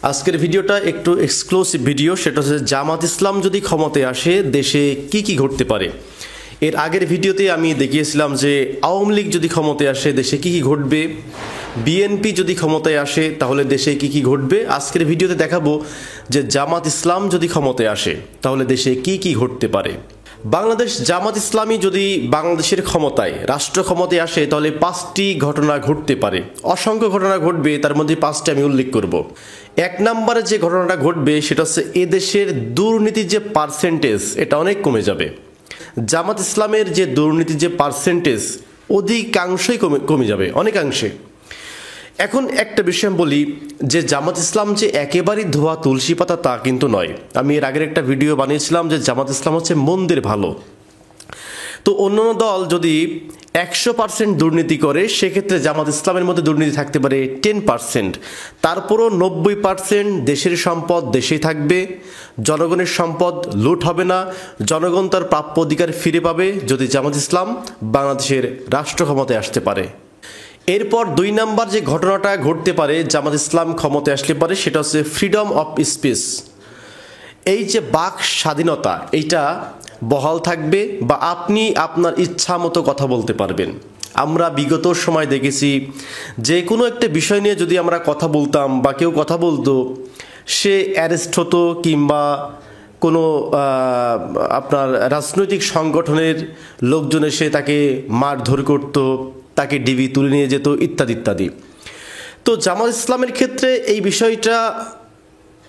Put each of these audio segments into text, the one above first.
আজকের ভিডিওটা একটু এক্সক্লুসিভ ভিডিও, সেটা হচ্ছে জামাত ইসলাম যদি ক্ষমতায় আসে দেশে কি কি ঘটতে পারে। এর আগের ভিডিওতে আমি দেখিয়েছিলাম যে আওয়ামী লীগ যদি ক্ষমতায় আসে দেশে কি কি ঘটবে, বিএনপি যদি ক্ষমতায় আসে তাহলে দেশে কি কি ঘটবে। আজকের ভিডিওতে দেখাবো যে জামাত ইসলাম যদি ক্ষমতায় আসে তাহলে দেশে কি কি ঘটতে পারে। বাংলাদেশ জামাত ইসলামী যদি বাংলাদেশের ক্ষমতায় রাষ্ট্র ক্ষমতায় আসে তাহলে 5টি ঘটনা ঘটতে পারে। অসংখ্য ঘটনা ঘটবে, তার মধ্যে 5টি আমি উল্লেখ করব। এক নম্বরে যে ঘটনাটা ঘটবে সেটা হচ্ছে এদেশের দুর্নীতির যে পার্সেন্টেজ এটা অনেক কমে যাবে। জামাত ইসলামের যে দুর্নীতির যে পার্সেন্টেজ অধিকাংশই কমে যাবে, অনেকাংশে। এখন একটা বিষয় বলি যে জামাত ইসলাম যে একেবারেই ধোয়া তুলসী পাতা তা কিন্তু নয়। আমি এর আগের একটা ভিডিও বানিয়েছিলাম যে জামাত ইসলাম হচ্ছে মন্দের ভালো। তো অন্যান্য দল যদি 100% দুর্নীতি করে সেক্ষেত্রে জামাত ইসলামের মধ্যে দুর্নীতি থাকতে পারে 10%। তারপরও 90% দেশের সম্পদ দেশেই থাকবে, জনগণের সম্পদ লুট হবে না, জনগণ তার প্রাপ্য অধিকার ফিরে পাবে যদি জামাত ইসলাম বাংলাদেশের রাষ্ট্র ক্ষমতায় আসতে পারে। এরপর 2 নাম্বার যে ঘটনাটা ঘটতে পারে জামাত ইসলাম ক্ষমতায় আসলে পারে সেটা হচ্ছে ফ্রিডম অফ স্পিচ। এই যে বাক স্বাধীনতা এইটা বহাল থাকবে বা আপনি আপনার ইচ্ছা মতো কথা বলতে পারবেন। আমরা বিগত সময় দেখেছি যে কোনো একটা বিষয় নিয়ে যদি আমরা কথা বলতাম বা কেউ কথা বলতো সে অ্যারেস্ট হতো, কিংবা কোনো আপনার রাজনৈতিক সংগঠনের লোকজন এসে তাকে মারধর করতো, তাকে ডিবি তুলে নিয়ে যেত, ইত্যাদি ইত্যাদি। তো জামাত ইসলামের ক্ষেত্রে এই বিষয়টা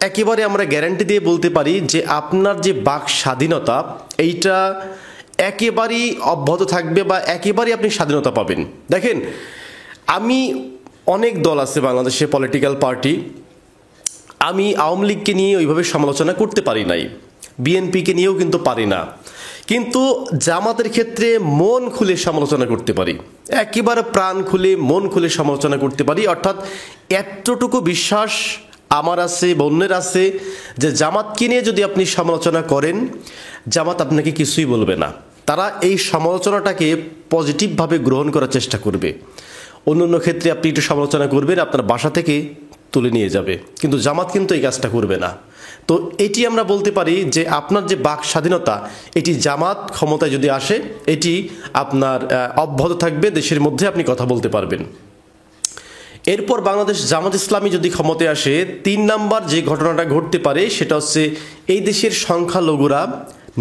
একেবারে আমরা গ্যারান্টি দিয়ে বলতে পারি যে আপনার যে বাক স্বাধীনতা এইটা একেবারেই অব্যাহত থাকবে বা একেবারেই আপনি স্বাধীনতা পাবেন। দেখেন, আমি অনেক দল আছে বাংলাদেশে পলিটিক্যাল পার্টি, আমি আওয়ামী লীগকে নিয়ে ওইভাবে সমালোচনা করতে পারি নাই, বিএনপিকে নিয়েও কিন্তু পারি না, কিন্তু জামাতের ক্ষেত্রে মন খুলে সমালোচনা করতে পারি, একেবারে প্রাণ খুলে মন খুলে সমালোচনা করতে পারি। অর্থাৎ এতটুকু বিশ্বাস আমার আছে, বন্যের আছে যে জামাতকে নিয়ে যদি আপনি সমালোচনা করেন জামাত আপনাকে কিছুই বলবে না। তারা এই সমালোচনাটাকে পজিটিভভাবে গ্রহণ করার চেষ্টা করবে। অন্য ক্ষেত্রে আপনি একটু সমালোচনা করবেন, আপনার বাসা থেকে তুলে নিয়ে যাবে, কিন্তু জামাত কিন্তু এই কাজটা করবে না। তো এটি আমরা বলতে পারি যে আপনার যে বাক স্বাধীনতা এটি জামাত ক্ষমতায় যদি আসে এটি আপনার অব্যাহত থাকবে, দেশের মধ্যে আপনি কথা বলতে পারবেন। এরপর বাংলাদেশ জামাত ইসলামী যদি ক্ষমতায় আসে 3 নাম্বার যে ঘটনাটা ঘটতে পারে সেটা হচ্ছে এই দেশের সংখ্যালঘুরা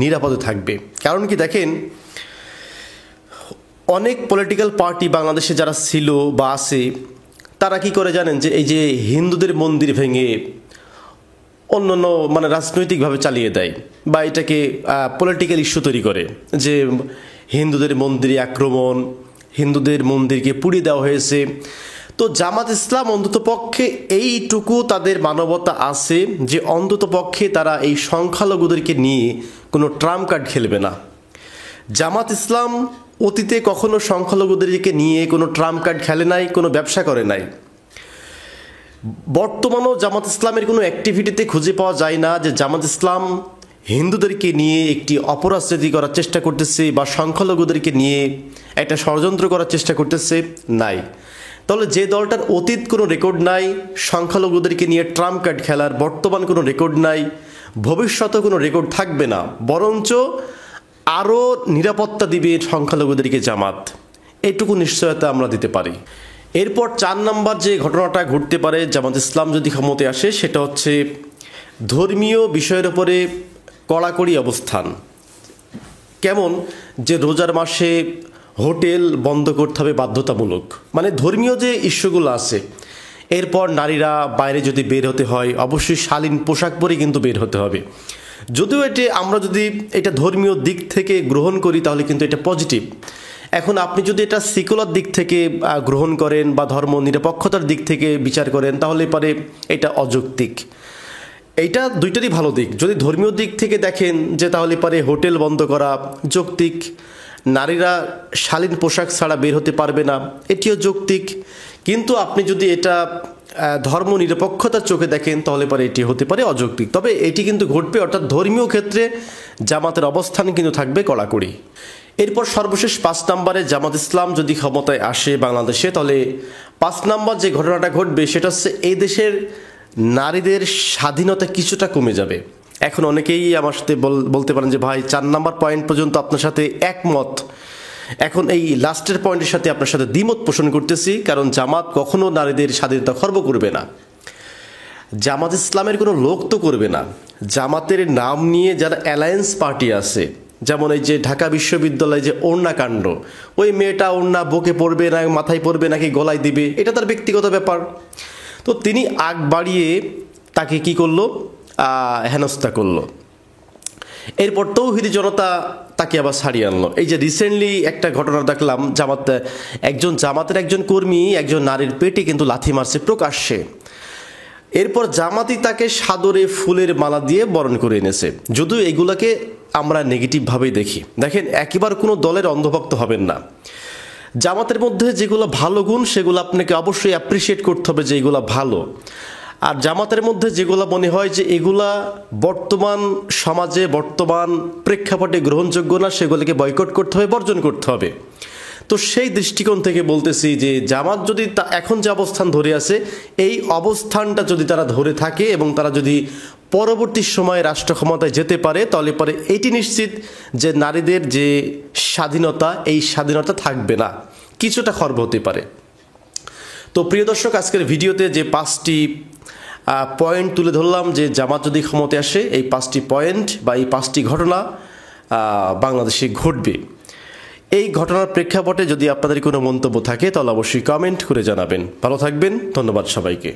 নিরাপদে থাকবে। কারণ কি, দেখেন, অনেক পলিটিক্যাল পার্টি বাংলাদেশে যারা ছিল বা আছে তারা কি করে জানেন, যে এই যে হিন্দুদের মন্দির ভেঙে অন্যান্য রাজনৈতিকভাবে চালিয়ে দেয় বা এটাকে পলিটিক্যাল ইস্যু তৈরি করে যে হিন্দুদের মন্দিরে আক্রমণ, হিন্দুদের মন্দিরকে পুড়িয়ে দেওয়া হয়েছে। তো জামাত ইসলাম অন্ততপক্ষে এইটুকু তাদের মানবতা আছে যে অন্ততপক্ষে তারা এই সংখ্যালঘুদেরকে নিয়ে কোনো ট্রাম্প কার্ড খেলবে না। জামাত ইসলাম অতীতে কখনো সংখ্যালঘুদেরকে নিয়ে কোনো ট্রাম্প কার্ড খেলে নাই, কোনো ব্যবসা করে নাই। বর্তমানেও জামাত ইসলামের কোনো অ্যাক্টিভিটিতে খুঁজে পাওয়া যায় না যে জামাত ইসলাম হিন্দুদেরকে নিয়ে একটি অপরাজনীতি করার চেষ্টা করতেছে বা সংখ্যালঘুদেরকে নিয়ে একটা ষড়যন্ত্র করার চেষ্টা করতেছে, নাই। তাহলে যে দলটার অতীত কোনো রেকর্ড নাই, সংখ্যালঘুদেরকে নিয়ে ট্রাম্প কার্ড খেলার বর্তমান কোনো রেকর্ড নাই, ভবিষ্যতে কোনো রেকর্ড থাকবে না, বরঞ্চ আরও নিরাপত্তা দিবে সংখ্যালঘুদেরকে জামাত, এইটুকু নিশ্চয়তা আমরা দিতে পারি। এরপর 4 নাম্বার যে ঘটনাটা ঘটতে পারে জামাত ইসলাম যদি ক্ষমতায় আসে সেটা হচ্ছে ধর্মীয় বিষয়ের উপরে কড়াকড়ি অবস্থান। কেমন, যে রোজার মাসে হোটেল বন্ধ করতে হবে বাধ্যতামূলক, ধর্মীয় যে ইস্যুগুলো আছে। এরপর নারীরা বাইরে যদি বের হতে হয় অবশ্যই শালীন পোশাক পরে কিন্তু বের হতে হবে। যদিও আমরা যদি এটা ধর্মীয় দিক থেকে গ্রহণ করি তাহলে কিন্তু এটা পজিটিভ। এখন আপনি যদি এটা সেকুলার দিক থেকে গ্রহণ করেন বা ধর্ম নিরপেক্ষতার দিক থেকে বিচার করেন তাহলে পারে এটা অযৌক্তিক। এইটা দুইটারই ভালো দিক। যদি ধর্মীয় দিক থেকে দেখেন যে তাহলে পারে হোটেল বন্ধ করা যৌক্তিক, নারীরা শালীন পোশাক ছাড়া বের হতে পারবে না, এটিও যৌক্তিক। কিন্তু আপনি যদি এটা ধর্ম নিরপেক্ষতার চোখে দেখেন তাহলে পারে এটি হতে পারে অযৌক্তিক। তবে এটি কিন্তু ঘটবে, অর্থাৎ ধর্মীয় ক্ষেত্রে জামাতের অবস্থান কিন্তু থাকবে কড়াকড়ি। এরপর সর্বশেষ 5 নম্বরে জামাত ইসলাম যদি ক্ষমতায় আসে বাংলাদেশে তাহলে 5 নম্বর যে ঘটনাটা ঘটবে সেটা হচ্ছে এই দেশের নারীদের স্বাধীনতা কিছুটা কমে যাবে। এখন অনেকেই আমার সাথে বলতে পারেন যে ভাই 4 নাম্বার পয়েন্ট পর্যন্ত আপনার সাথে একমত, এখন এই লাস্টের পয়েন্টের সাথে আপনার সাথে দ্বিমত পোষণ করতেছি, কারণ জামাত কখনো নারীদের স্বাধীনতা খর্ব করবে না। জামাত ইসলামের কোনো লোক তো করবে না। জামাতের নাম নিয়ে যারা অ্যালায়েন্স পার্টি আছে, যেমন এই যে ঢাকা বিশ্ববিদ্যালয়ে যে ওড়না কাণ্ড, ওই মেয়েটা ওড়না বুকে পড়বে না মাথায় পড়বে নাকি গলায় দিবে, এটা তার ব্যক্তিগত ব্যাপার। তো তিনি আগ বাড়িয়ে তাকে কি করলো, হেনস্থা করলো। এরপর তৌহিদি জনতা তাকে আবার ছাড়িয়ে আনলো। এই যে রিসেন্টলি একটা ঘটনা দেখলাম, জামাতের একজন কর্মী একজন নারীর পেটে কিন্তু লাথি মারছে প্রকাশ্যে। এরপর জামাতই তাকে সাদরে ফুলের মালা দিয়ে বরণ করে এনেছে। যদিও এগুলাকে আমরা নেগেটিভভাবেই দেখি। দেখেন, একেবারে কোনো দলের অন্ধভক্ত হবেন না। জামাতের মধ্যে যেগুলো ভালো গুণ সেগুলো আপনাকে অবশ্যই অ্যাপ্রিসিয়েট করতে হবে যে এগুলো ভালো। আর জামাতের মধ্যে যেগুলো মনে হয় যে এগুলা বর্তমান সমাজে বর্তমান প্রেক্ষাপটে গ্রহণযোগ্য না, সেগুলোকে বয়কট করতে হবে, বর্জন করতে হবে। তো সেই দৃষ্টিকোণ থেকে বলতেছি যে জামাত যদি এখন যে অবস্থান ধরে আছে, এই অবস্থানটা যদি তারা ধরে থাকে এবং তারা যদি পরবর্তী সময়ে রাষ্ট্র ক্ষমতায় যেতে পারে, তাহলে পরে এটি নিশ্চিত যে নারীদের যে স্বাধীনতা, এই স্বাধীনতা থাকবে না, কিছুটা খর্ব হতে পারে। তো প্রিয় দর্শক, আজকের ভিডিওতে যে 5টি পয়েন্ট তুলে ধরলাম যে জামাত যদি ক্ষমতায় আসে, এই 5টি পয়েন্ট বা এই 5টি ঘটনা বাংলাদেশে ঘটবে। এই ঘটনার প্রেক্ষাপটে যদি আপনাদের কোনো মন্তব্য থাকে তাহলে অবশ্যই কমেন্ট করে জানাবেন। ভালো থাকবেন, ধন্যবাদ সবাইকে।